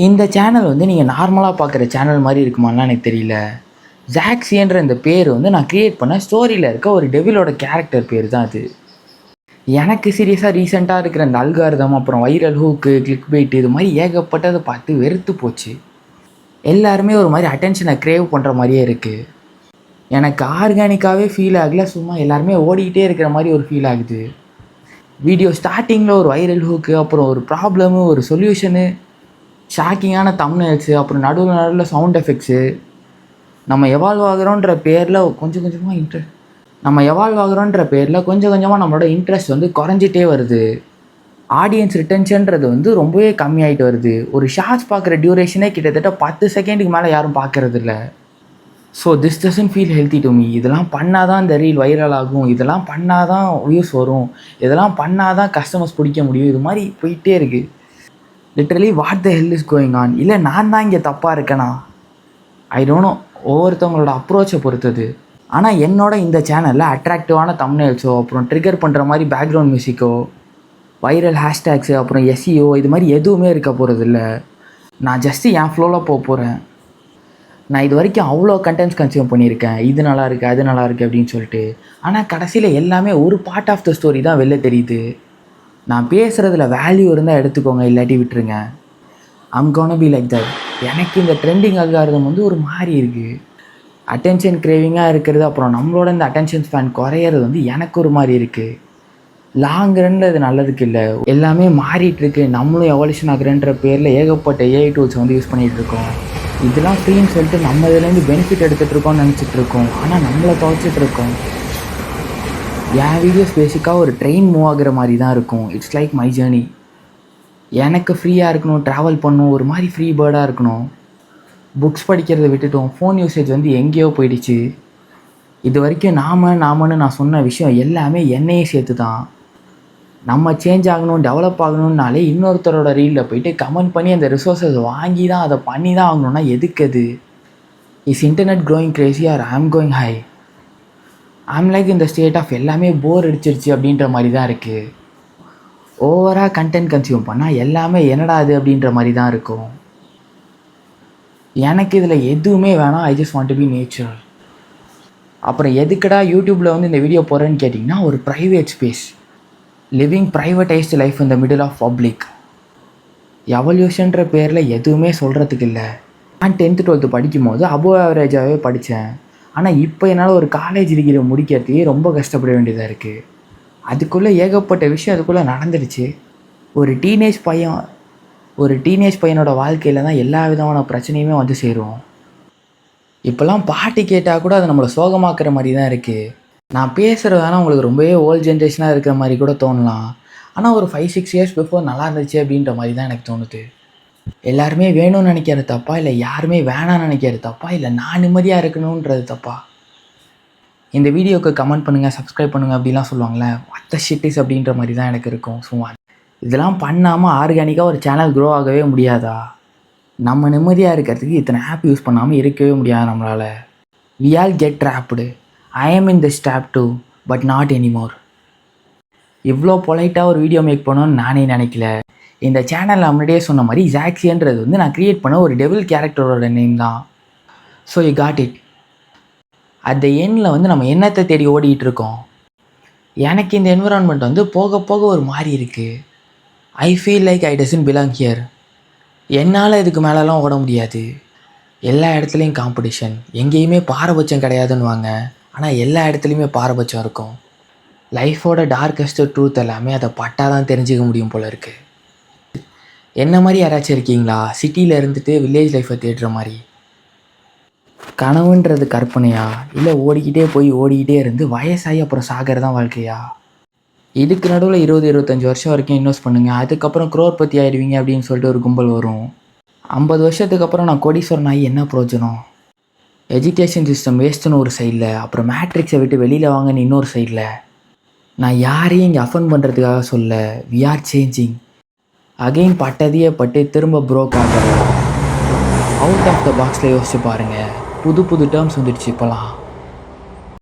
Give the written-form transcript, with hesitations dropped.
இந்த சேனல் வந்து நீங்கள் நார்மலாக பார்க்குற சேனல் மாதிரி இருக்குமாலாம் எனக்கு தெரியல. ஜாக்ஸின்ற இந்த பேர் வந்து நான் க்ரியேட் பண்ண ஸ்டோரியில் இருக்க ஒரு டெவிலோட கேரக்டர் பேர் தான் அது. எனக்கு சீரியஸாக ரீசெண்டாக இருக்கிற இந்த அல்காரிதம், அப்புறம் வைரல் ஹூக்கு, கிளிக் பைட், இது மாதிரி ஏகப்பட்டதை பார்த்து வெறுத்து போச்சு. எல்லாருமே ஒரு மாதிரி அட்டென்ஷனை க்ரேவ் பண்ணுற மாதிரியே இருக்குது. எனக்கு ஆர்கானிக்காகவே ஃபீல் ஆகலை, சும்மா எல்லாருமே ஓடிக்கிட்டே இருக்கிற மாதிரி ஒரு ஃபீல் ஆகுது. வீடியோ ஸ்டார்டிங்கில் ஒரு வைரல் ஹூக்கு, அப்புறம் ஒரு ப்ராப்ளமு, ஒரு சொல்யூஷனு, ஷாக்கிங்கான தம்ப்நெயில்ஸு, அப்புறம் நடுவில் சவுண்ட் எஃபெக்ட்ஸு. நம்ம எவால்வ் ஆகுறோன்ற பேரில் கொஞ்சம் கொஞ்சமாக நம்மளோட இன்ட்ரெஸ்ட் வந்து குறைஞ்சிட்டே வருது. ஆடியன்ஸ் ரிட்டென்ஷன்றது வந்து ரொம்பவே கம்மியாகிட்டு வருது. ஒரு ஷார்ட்ஸ் பார்க்குற டியூரேஷனே கிட்டத்தட்ட 10 செகண்டுக்கு மேலே யாரும் பார்க்குறது இல்லை. So this doesn't feel healthy to me. இதெல்லாம் பண்ணால் தான் இந்த ரீல் வைரல் ஆகும், இதெல்லாம் பண்ணால் தான் வியூஸ் வரும், இதெல்லாம் பண்ணால் தான் கஸ்டமர்ஸ் பிடிக்க முடியும், இது மாதிரி போயிட்டே இருக்குது. Literally what the hell is going on? இல்லை நான் தான் இங்கே தப்பாக இருக்கேனா? I don't know. ஒவ்வொருத்தவங்களோட அப்ரோச்சை பொறுத்தது. ஆனால் என்னோட இந்த சேனலில் அட்ராக்டிவான தம்ப்நெயில்ஸோ, அப்புறம் ட்ரிகர் பண்ணுற மாதிரி பேக்ரவுண்ட் மியூசிக்கோ, வைரல் ஹேஷ்டேக்ஸு, அப்புறம் எஸ்இஓ, இது மாதிரி எதுவுமே இருக்க போகிறது இல்லை. நான் ஜஸ்ட்டு என் ஃப்ளோவில் போகிறேன். நான் இது வரைக்கும் அவ்வளோ கண்டென்ட்ஸ் கன்சியூம் பண்ணியிருக்கேன், இது நல்லா இருக்குது, அது நல்லா இருக்குது அப்படின்னு சொல்லிட்டு. ஆனால் கடைசியில் எல்லாமே ஒரு பார்ட் ஆஃப் த ஸ்டோரி தான் வெளில தெரியுது. நான் பேசுகிறதுல வேல்யூ இருந்தால் எடுத்துக்கோங்க, இல்லாட்டி விட்டுருங்க. I'm gonna be like that. எனக்கு இந்த ட்ரெண்டிங் அல்காரிதம் வந்து ஒரு மாதிரி இருக்குது. அட்டென்ஷன் கிரேவிங்காக இருக்கிறது, அப்புறம் நம்மளோட இந்த அட்டென்ஷன் ஸ்பேன் குறையிறது வந்து எனக்கு ஒரு மாதிரி இருக்குது. லாங் ரன்னில் இது நல்லதுக்கு இல்லை. எல்லாமே மாறிட்டுருக்கு. நம்மளும் எவல்யூஷன் ஆகுறன்ற பேரில் ஏகப்பட்ட ஏஐ டூல்ஸ் வந்து யூஸ் பண்ணிகிட்ருக்கோம். இதெல்லாம் ஃப்ரீன்னு சொல்லிட்டு நம்ம இதுலேருந்து பெனிஃபிட் எடுத்துகிட்ருக்கோம்னு நினச்சிட்ருக்கோம். ஆனால் நம்மளை துவைச்சிட்ருக்கோம். என் வீடியோஸ் பேசிக்காக ஒரு ட்ரெயின் மூவ் ஆகுற மாதிரி தான் இருக்கும். It's like my journey. எனக்கு ஃப்ரீயாக இருக்கணும், ட்ராவல் பண்ணணும், ஒரு மாதிரி ஃப்ரீ பேர்டாக இருக்கணும். புக்ஸ் படிக்கிறத விட்டுட்டோம். ஃபோன் யூசேஜ் வந்து எங்கேயோ போயிடுச்சு. இது வரைக்கும் நாமன்னு நான் சொன்ன விஷயம் எல்லாமே என்னையே சேர்த்து தான். நம்ம சேஞ்ச் ஆகணும், டெவலப் ஆகணும்னாலே இன்னொருத்தரோட ரீலில் போயிட்டு கமெண்ட் பண்ணி அந்த ரிசோர்ஸஸ் வாங்கி தான் அதை பண்ணி தான் ஆகணும்னா எதுக்கு அது? Is internet growing crazy or I'm going high? I'm like இந்த ஸ்டேட் ஆஃப் எல்லாமே போர் அடிச்சிருச்சு அப்படின்ற மாதிரி தான் இருக்குது. ஓவராக கண்டென்ட் கன்சியூம் பண்ணால் எல்லாமே என்னடா அது அப்படின்ற மாதிரி தான் இருக்கும். எனக்கு இதில் எதுவுமே வேணாம். I just want to be natural. அப்புறம் எதுக்கடா யூடியூப்பில் வந்து இந்த வீடியோ போடுறேன்னு கேட்டிங்கன்னா, ஒரு private space, living privatised life in the middle of public. எவல்யூஷன்ற பேரில் எதுவுமே சொல்கிறதுக்கு இல்லை. நான் 10th 12th படிக்கும்போது அபோவ் ஆவரேஜாகவே படித்தேன். ஆனால் இப்போ என்னால் ஒரு காலேஜ் டிகிரி முடிக்கிறதுக்கே ரொம்ப கஷ்டப்பட வேண்டியதாக இருக்குது. அதுக்குள்ளே ஏகப்பட்ட விஷயம் அதுக்குள்ளே நடந்துடுச்சு. ஒரு டீனேஜ் பையனோட வாழ்க்கையில் தான் எல்லா விதமான பிரச்சனையுமே வந்து சேரும். இப்போல்லாம் பாட்டு கேட்டால் கூட அது நம்மளை சோகமாக்குற மாதிரி தான் இருக்குது. நான் பேசுகிறது வேணால் உங்களுக்கு ரொம்பவே ஓல்ட் ஜென்ரேஷனாக இருக்கிற மாதிரி கூட தோணலாம். ஆனால் ஒரு 5-6 இயர்ஸ் பிஃபோர் நல்லா இருந்துச்சு அப்படின்ற மாதிரி தான் எனக்கு தோணுது. எல்லாருமே வேணும்னு நினைக்கிறது தப்பா, இல்லை யாருமே வேணான்னு நினைக்கிறது தப்பா, இல்லை நான் நிம்மதியாக இருக்கணுன்றது தப்பா? இந்த வீடியோவுக்கு கமெண்ட் பண்ணுங்கள், சப்ஸ்கிரைப் பண்ணுங்கள் அப்படிலாம் சொல்லுவாங்களே, வாட் த ஷிட் இஸ் அப்படின்ற மாதிரி தான் எனக்கு இருக்கும். சும்மா இதெல்லாம் பண்ணாமல் ஆர்கானிக்காக ஒரு சேனல் க்ரோ ஆகவே முடியாதா? நம்ம நிம்மதியாக இருக்கிறதுக்கு இத்தனை ஆப் யூஸ் பண்ணாமல் இருக்கவே முடியாது நம்மளால். We all get trapped. I am in this trap too, but not anymore. இவ்வளோ பொலைட்டாக ஒரு வீடியோ மேக் பண்ணணும்னு நானே நினைக்கல. இந்த சேனலில் முன்னாடியே சொன்ன மாதிரி ஜாக்ஸின்றது வந்து நான் க்ரியேட் பண்ண ஒரு டெவில் கேரக்டரோட நேம் தான். So you got it. At the எண்டில் வந்து நம்ம என்னத்தை தேடி ஓடிட்டு இருக்கோம்? எனக்கு இந்த என்விரான்மெண்ட் வந்து போக போக ஒரு மாதிரி இருக்குது. I feel like I doesn't belong here. என்னால் இதுக்கு மேலெலாம் ஓட முடியாது. எல்லா இடத்துலையும் காம்படிஷன், எங்கேயுமே பாரபட்சம் கிடையாதுன்னுவாங்க. ஆனால் எல்லா இடத்துலையுமே பாரபட்சம் இருக்கும். லைஃபோட டார்க்கஸ்ட் ட்ரூத் எல்லாமே அதை பட்டால் தான் தெரிஞ்சிக்க முடியும் போல் இருக்குது. என்ன மாதிரி யாராச்சும் இருக்கீங்களா? சிட்டியில் இருந்துட்டு வில்லேஜ் லைஃப்பை தேடுற மாதிரி. கனவுன்றது கற்பனையா, இல்லை ஓடிக்கிட்டே இருந்து வயசாகி அப்புறம் சாகிறது தான் வாழ்க்கையா? இதுக்கு நடுவில் 20-25 வருஷம் வரைக்கும் இன்வெஸ்ட் பண்ணுங்கள், அதுக்கப்புறம் crore ஆகிடுவீங்க அப்படின்னு சொல்லிட்டு ஒரு கும்பல் வரும். 50 வருஷத்துக்கு அப்புறம் நான் கோடீஸ்வரன் ஆகி என்ன பிரயோஜனம்? எஜுகேஷன் சிஸ்டம் வேஸ்ட்டுன்னு ஒரு சைடில், அப்புறம் மேட்ரிக்ஸை விட்டு வெளியில் வாங்கன்னு இன்னொரு சைடில். நான் யாரையும் இங்கே அஃபன் பண்ணுறதுக்காக சொல்ல. We are changing. அகெயின் பட்டதையே பட்டு திரும்ப ப்ரோக் ஆகிறது. அவுட் ஆஃப் த பாக்ஸில் யோசிச்சு பாருங்கள். புது டேர்ம்ஸ் வந்துடுச்சு இப்போலாம்.